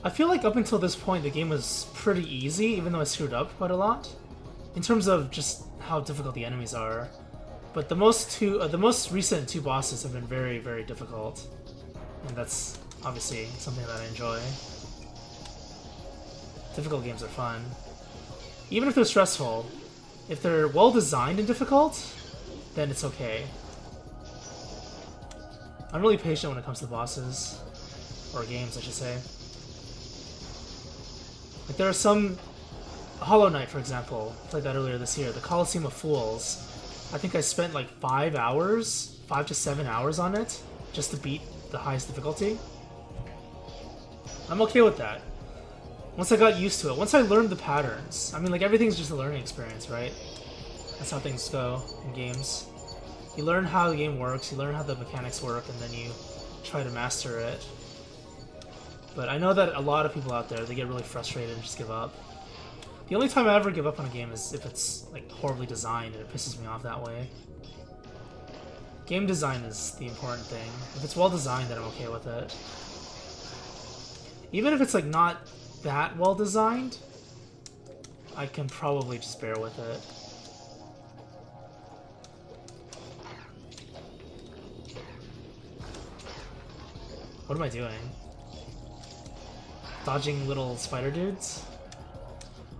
I feel like up until this point the game was pretty easy, even though I screwed up quite a lot. In terms of just how difficult the enemies are. But the most recent two bosses have been very, very difficult. And that's obviously something that I enjoy. Difficult games are fun. Even if they're stressful, if they're well designed and difficult, then it's okay. I'm really patient when it comes to bosses. Or games, I should say. Like there are some... Hollow Knight, for example, I played that earlier this year. The Colosseum of Fools. I think I spent like 5 to 7 hours on it, just to beat the highest difficulty. I'm okay with that. Once I got used to it, once I learned the patterns. I mean, like, everything's just a learning experience, right? That's how things go in games. You learn how the game works, you learn how the mechanics work, and then you try to master it. But I know that a lot of people out there, they get really frustrated and just give up. The only time I ever give up on a game is if it's, like, horribly designed and it pisses me off that way. Game design is the important thing. If it's well designed, then I'm okay with it. Even if it's, like, not that well designed, I can probably just bear with it. What am I doing? Dodging little spider dudes?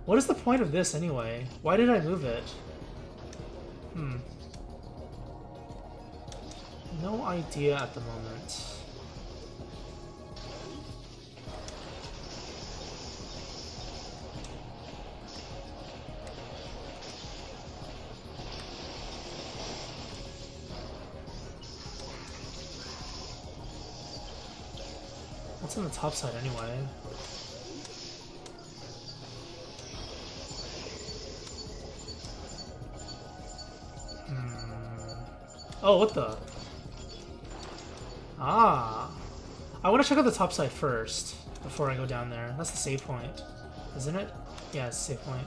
What is the point of this anyway? Why did I move it? No idea at the moment. What's on the top side anyway? Oh, what the? Ah. I want to check out the top side first, before I go down there. That's the save point, isn't it? Yeah, it's the save point.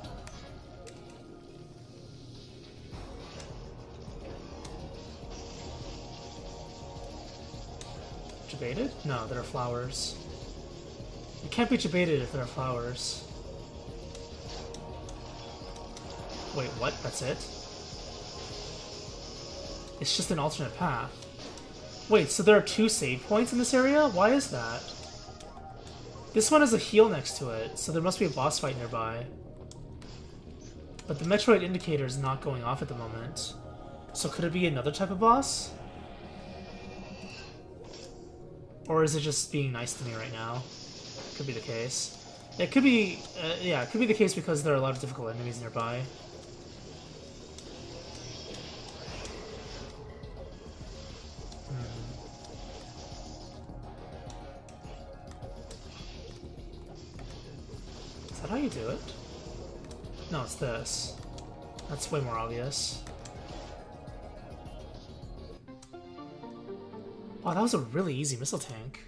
Jebaited? No, there are flowers. You can't be jebaited if there are flowers. Wait, what? That's it? It's just an alternate path. Wait, so there are 2 save points in this area? Why is that? This one has a heal next to it, so there must be a boss fight nearby. But the Metroid indicator is not going off at the moment. So could it be another type of boss? Or is it just being nice to me right now? Could be the case. It could be, yeah, it could be the case because there are a lot of difficult enemies nearby. Is that how you do it? No, it's this. That's way more obvious. Wow, that was a really easy missile tank.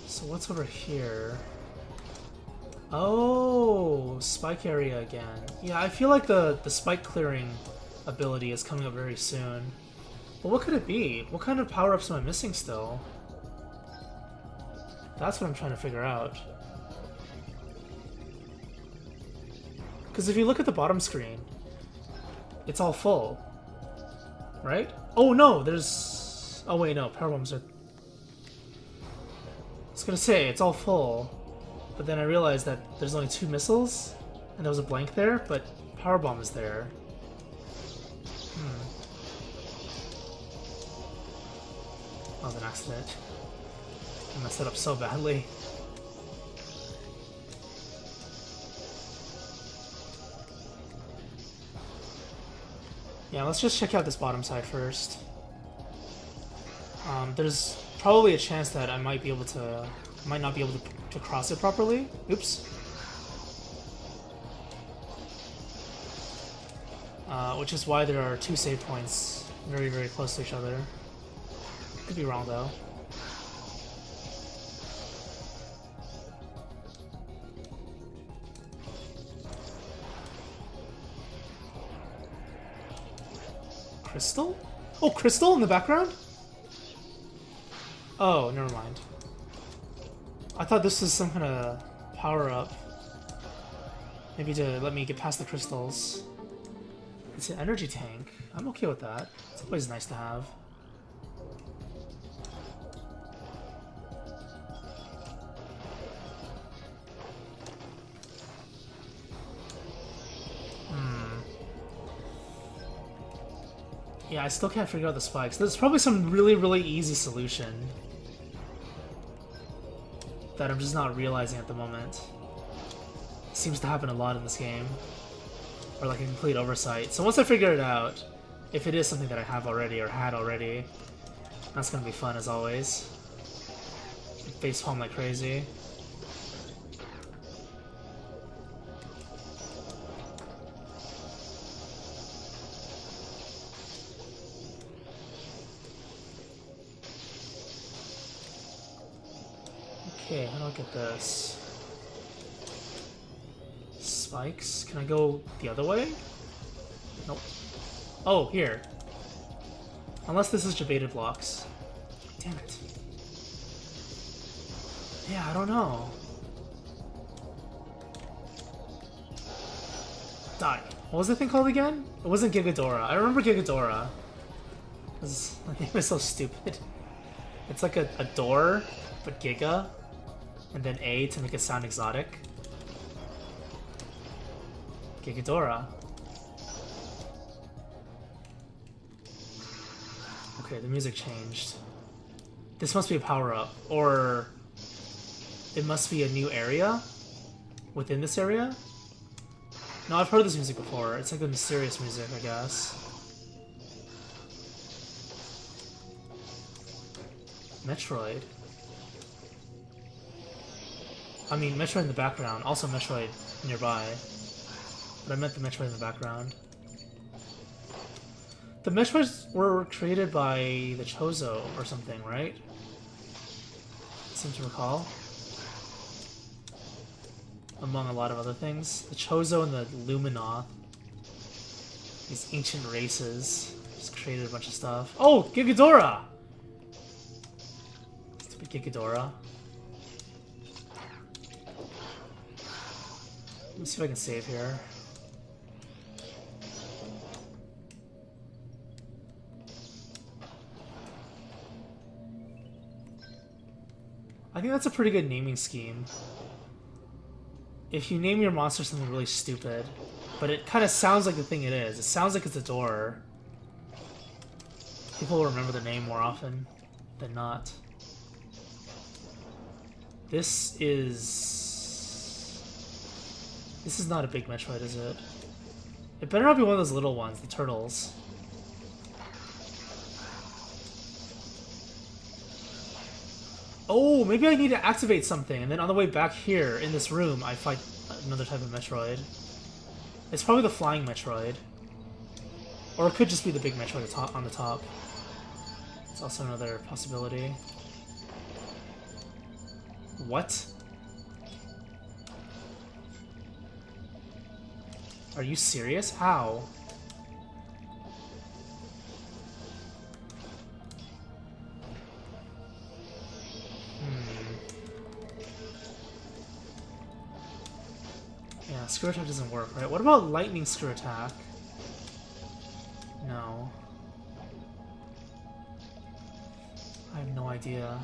So what's over here? Oh, spike area again. Yeah, I feel like the spike clearing ability is coming up very soon. But what could it be? What kind of power-ups am I missing still? That's what I'm trying to figure out. Because if you look at the bottom screen, it's all full. Right? Oh no, there's... Oh wait, no, power bombs are... I was gonna say, it's all full. But then I realized that there's only 2 missiles, and there was a blank there, but power bomb is there. That was an accident. I messed it up so badly. Yeah, let's just check out this bottom side first. There's probably a chance that I might not be able to cross it properly. Oops. Which is why there are 2 save points very, very close to each other. Could be wrong though. Crystal? Oh, Crystal in the background? Oh, never mind. I thought this was some kind of power-up. Maybe to let me get past the crystals. It's an energy tank. I'm okay with that. It's always nice to have. Yeah, I still can't figure out the spikes. There's probably some really, really easy solution that I'm just not realizing at the moment. Seems to happen a lot in this game. Or like a complete oversight. So once I figure it out, if it is something that I have already or had already, that's gonna be fun as always. Facepalm like crazy. Okay, how do I get this? Spikes? Can I go the other way? Nope. Oh, here. Unless this is debated blocks. Damn it. Yeah, I don't know. Die. What was the thing called again? It wasn't Gigadora. I remember Gigadora. The name is so stupid. It's like a door, but Giga. And then A to make it sound exotic. Gigadora. Okay, the music changed. This must be a power-up, or it must be a new area within this area? No, I've heard this music before. It's like the mysterious music, I guess. Metroid. I mean, Metroid in the background. Also Metroid nearby. But I meant the Metroid in the background. The Metroids were created by the Chozo or something, right? I seem to recall. Among a lot of other things. The Chozo and the Luminoth. These ancient races. Just created a bunch of stuff. Oh! Gigadora! Stupid Gigadora. Let me see if I can save here. I think that's a pretty good naming scheme. If you name your monster something really stupid, but it kind of sounds like the thing it is. It sounds like it's a door. People will remember the name more often than not. This is not a big Metroid, is it? It better not be one of those little ones, the turtles. Oh, maybe I need to activate something, and then on the way back here, in this room, I fight another type of Metroid. It's probably the flying Metroid. Or it could just be the big Metroid on the top. It's also another possibility. What? Are you serious? How? Yeah, screw attack doesn't work, right? What about lightning screw attack? No. I have no idea.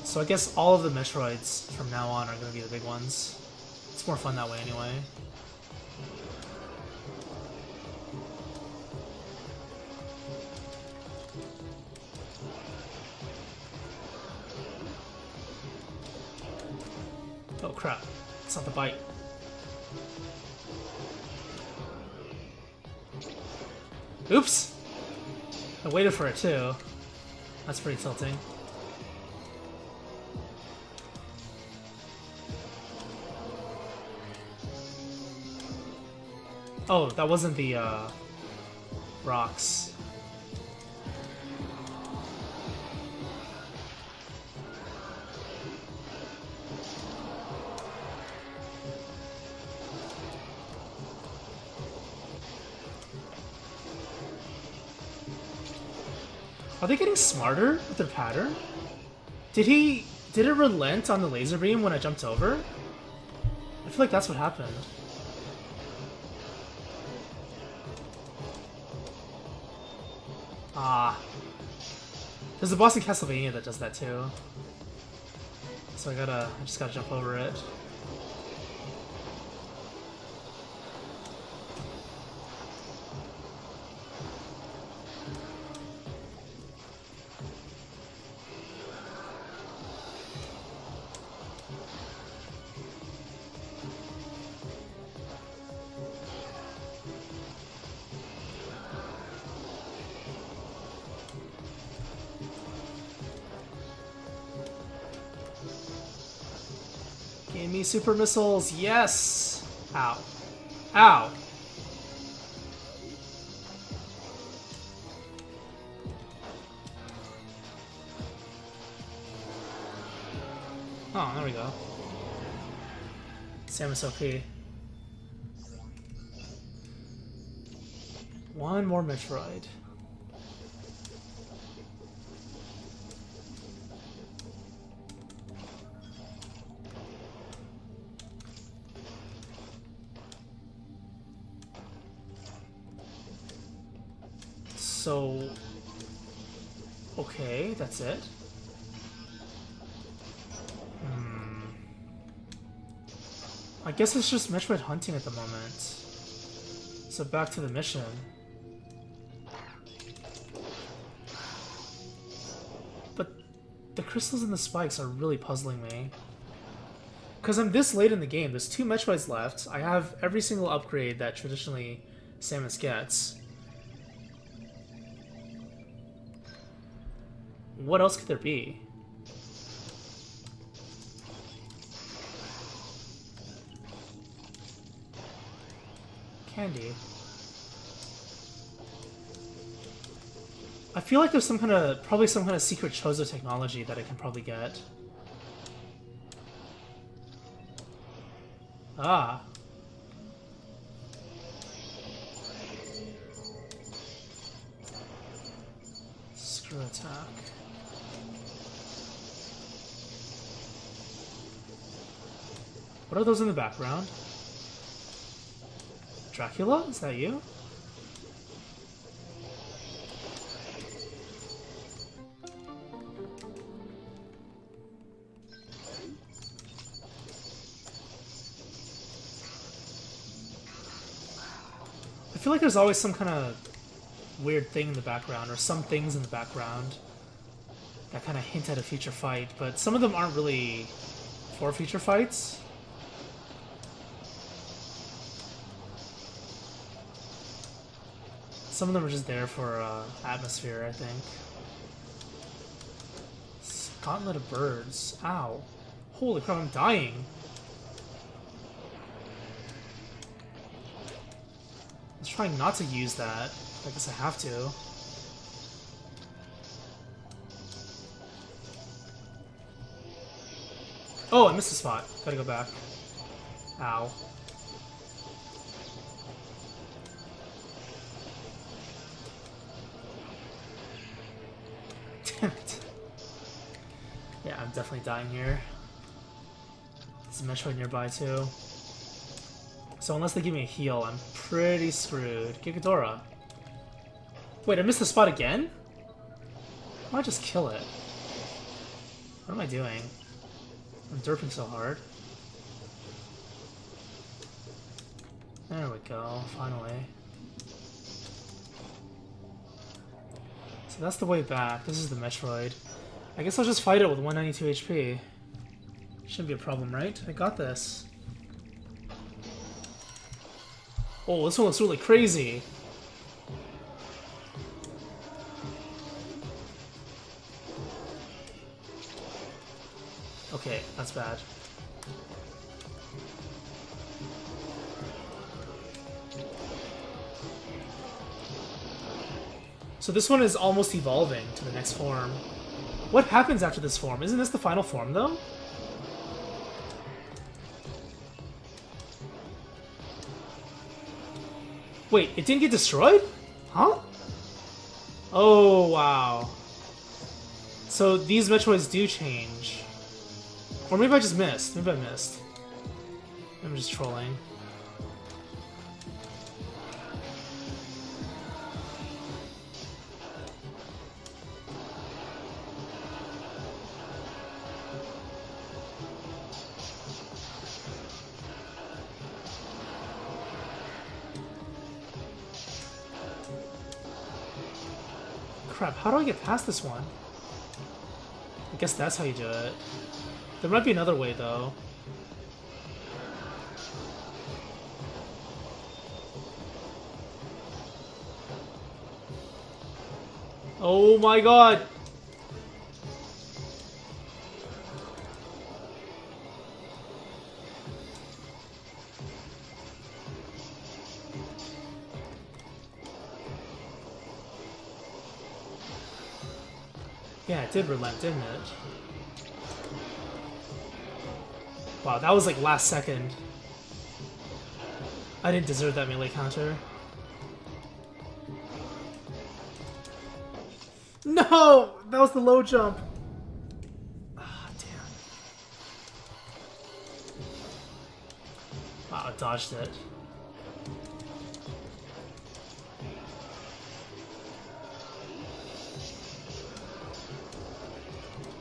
So I guess all of the Metroids from now on are going to be the big ones. It's more fun that way anyway. Oh crap, it's not the bite. Oops! I waited for it too. That's pretty tilting. Oh, that wasn't the rocks. Are they getting smarter with their pattern? Did it relent on the laser beam when I jumped over? I feel like that's what happened. Ah. There's a boss in Castlevania that does that too. So I just gotta jump over it. Give me super missiles, yes! Ow. Ow! Oh, there we go. Samus OP. One more Metroid. So... okay, that's it. I guess it's just Metroid hunting at the moment. So back to the mission. But the crystals and the spikes are really puzzling me. Because I'm this late in the game, there's 2 Metroids left. I have every single upgrade that traditionally Samus gets. What else could there be? Candy. I feel like there's probably some kind of secret Chozo technology that I can probably get. Ah. Screw attack. What are those in the background? Dracula? Is that you? I feel like there's always some kind of weird thing in the background, or some things in the background that kind of hint at a future fight, but some of them aren't really for future fights. Some of them are just there for atmosphere, I think. Gauntlet of birds. Ow. Holy crap, I'm dying. I was trying not to use that. I guess I have to. Oh, I missed a spot. Gotta go back. Ow. Damn it. Yeah, I'm definitely dying here. There's a Metroid nearby too. So unless they give me a heal, I'm pretty screwed. Gigadora. Wait, I missed the spot again? Why don't I just kill it? What am I doing? I'm derping so hard. There we go, finally. So that's the way back. This is the Metroid. I guess I'll just fight it with 192 HP. Shouldn't be a problem, right? I got this. Oh, this one looks really crazy. Okay, that's bad. So this one is almost evolving to the next form. What happens after this form? Isn't this the final form, though? Wait, it didn't get destroyed? Huh? Oh, wow. So these Metroids do change. Or maybe I just missed. Maybe I missed. I'm just trolling. Crap, how do I get past this one? I guess that's how you do it. There might be another way, though. Oh my god! Yeah, it did relent, didn't it? Wow, that was like last second. I didn't deserve that melee counter. No! That was the low jump. Ah, damn. Wow, I dodged it.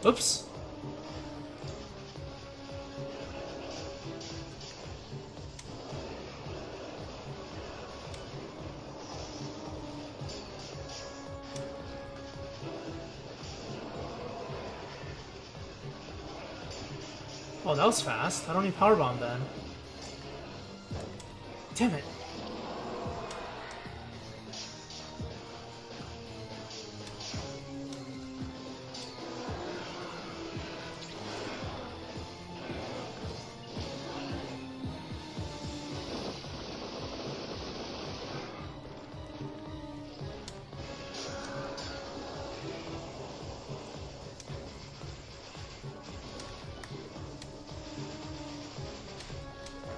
Oops. Oh, that was fast. I don't need power bomb then. Damn it.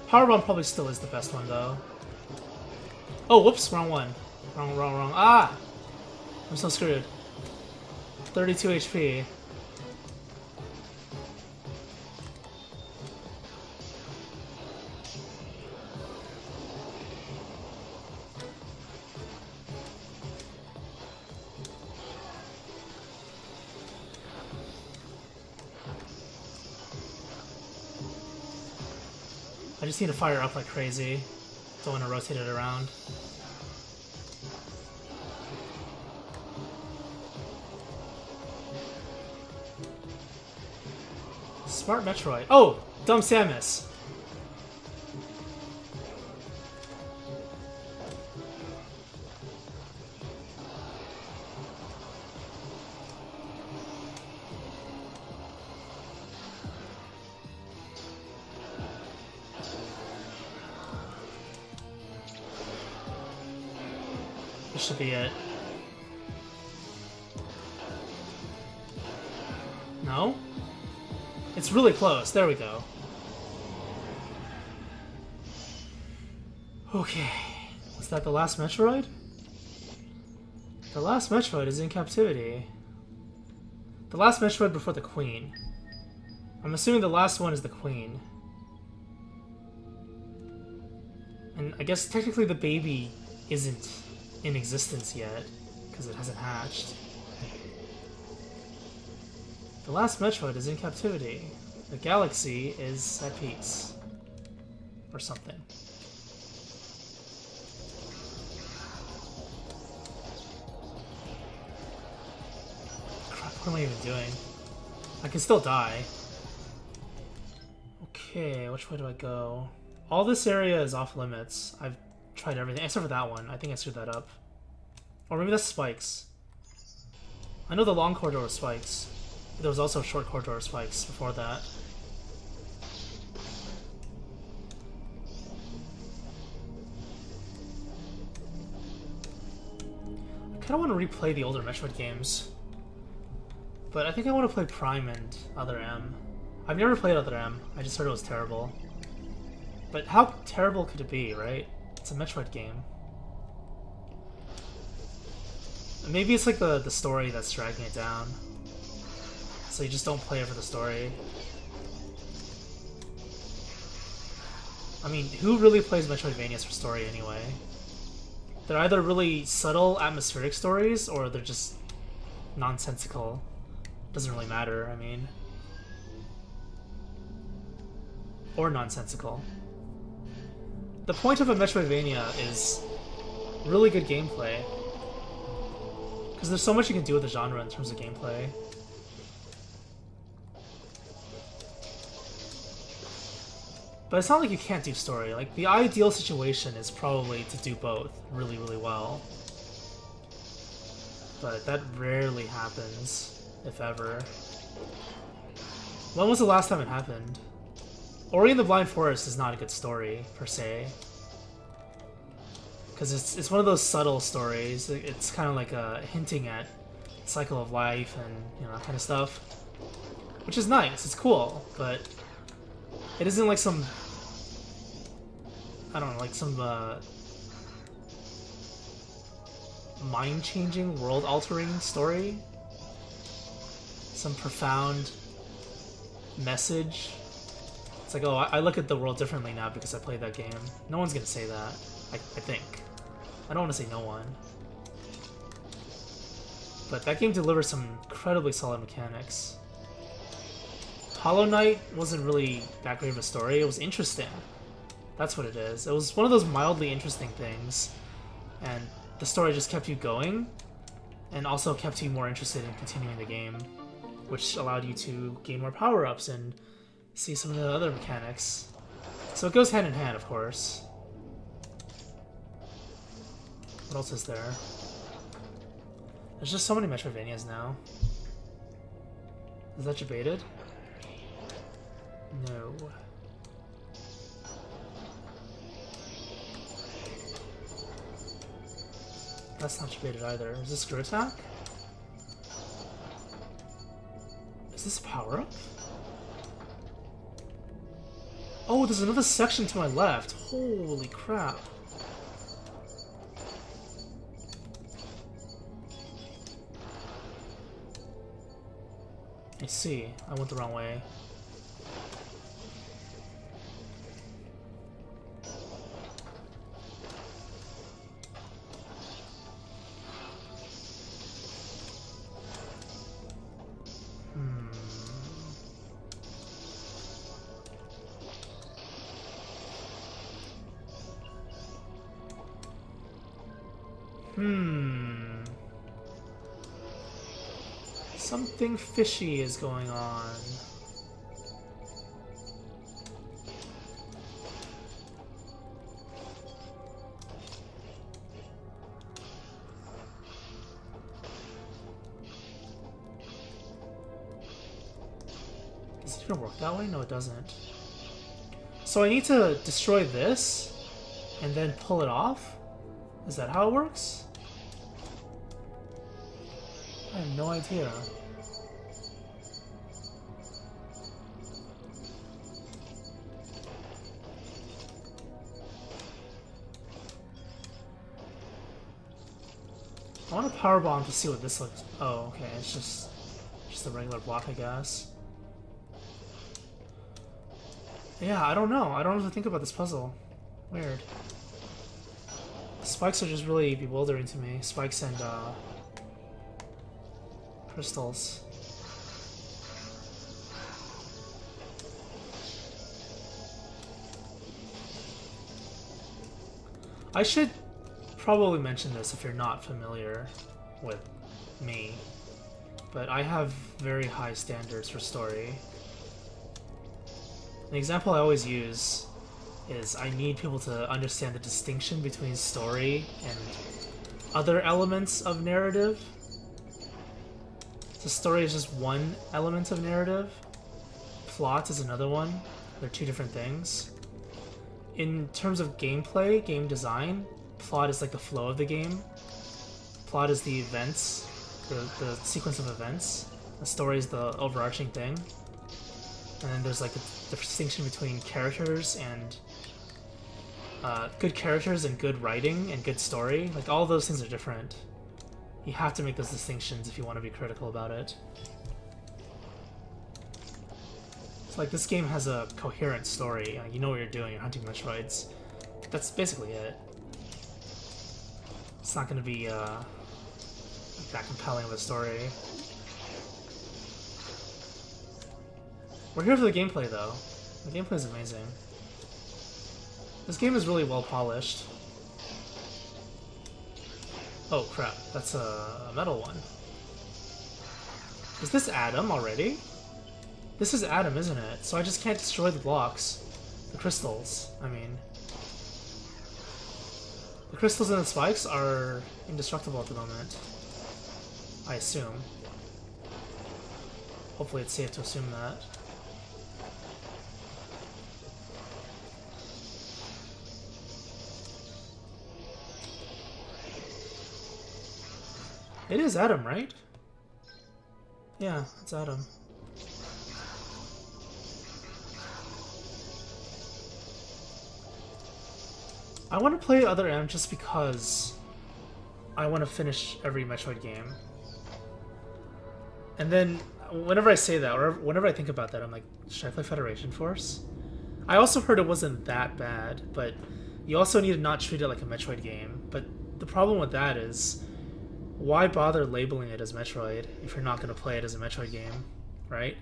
Power bomb probably still is the best one, though. Oh, whoops, wrong one. Wrong. Ah! I'm so screwed. 32 HP. I just need to fire up like crazy. Don't want to rotate it around. Smart Metroid. Oh! Dumb Samus. This should be it. No? It's really close. There we go. Okay. Was that the last Metroid? The last Metroid is in captivity. The last Metroid before the Queen. I'm assuming the last one is the Queen. And I guess technically the baby isn't in existence yet, because it hasn't hatched. The last Metroid is in captivity. The galaxy is at peace. Or something. Crap, what am I even doing? I can still die. Okay, which way do I go? All this area is off limits. I've tried everything, except for that one. I think I screwed that up. Or maybe that's spikes. I know the long corridor was spikes. There was also a short corridor of spikes before that. I kind of want to replay the older Metroid games. But I think I want to play Prime and Other M. I've never played Other M. I just heard it was terrible. But how terrible could it be, right? It's a Metroid game. Maybe it's like the story that's dragging it down. So you just don't play it for the story. I mean, who really plays Metroidvanias for story anyway? They're either really subtle, atmospheric stories, or they're just nonsensical. Doesn't really matter, I mean. Or nonsensical. The point of a Metroidvania is really good gameplay. Because there's so much you can do with the genre in terms of gameplay. But it's not like you can't do story. Like, the ideal situation is probably to do both really, really well. But that rarely happens, if ever. When was the last time it happened? Ori and the Blind Forest is not a good story, per se. Because it's one of those subtle stories. It's kind of like hinting at the cycle of life and, you know, that kind of stuff. Which is nice, it's cool, but it isn't like some, I don't know, like some mind-changing, world-altering story. Some profound message. It's like, oh, I look at the world differently now because I played that game. No one's gonna say that, I think. I don't want to say no one. But that game delivers some incredibly solid mechanics. Hollow Knight wasn't really that great of a story. It was interesting. That's what it is. It was one of those mildly interesting things. And the story just kept you going, and also kept you more interested in continuing the game, which allowed you to gain more power-ups and see some of the other mechanics. So it goes hand in hand, of course. What else is there? There's just so many Metroidvanias now. Is that debated? No. That's not debated either. Is this Screw Attack? Is this a power-up? Oh, there's another section to my left. Holy crap. I see. I went the wrong way. Something fishy is going on. Does it even work that way? No, it doesn't. So I need to destroy this and then pull it off? Is that how it works? I have no idea. I want a power bomb to see what this looks. Oh, okay. It's just a regular block, I guess. Yeah, I don't know. I don't know what to think about this puzzle. Weird. The spikes are just really bewildering to me. Spikes and crystals. I should probably mention this if you're not familiar with me, but I have very high standards for story. An example I always use is I need people to understand the distinction between story and other elements of narrative. So story is just one element of narrative. Plot is another one. They're two different things. In terms of gameplay, game design, plot is like the flow of the game. plot is the events, the sequence of events. The story is the overarching thing. And then there's like a distinction between characters and good characters and good writing and good story. Like all those things are different. You have to make those distinctions if you want to be critical about it. It's like this game has a coherent story. You know what you're doing. You're hunting Metroids. That's basically it. It's not going to be that compelling of a story. We're here for the gameplay, though. The gameplay is amazing. This game is really well polished. Oh crap, that's a metal one. Is this Adam already? This is Adam, isn't it? So I just can't destroy the blocks. The crystals, I mean. The crystals and the spikes are indestructible at the moment. I assume. Hopefully it's safe to assume that. It is Adam, right? Yeah, it's Adam. I want to play Other M just because I want to finish every Metroid game. And then, whenever I say that, or whenever I think about that, I'm like, should I play Federation Force? I also heard it wasn't that bad, but you also need to not treat it like a Metroid game. But the problem with that is, why bother labeling it as Metroid if you're not going to play it as a Metroid game, right?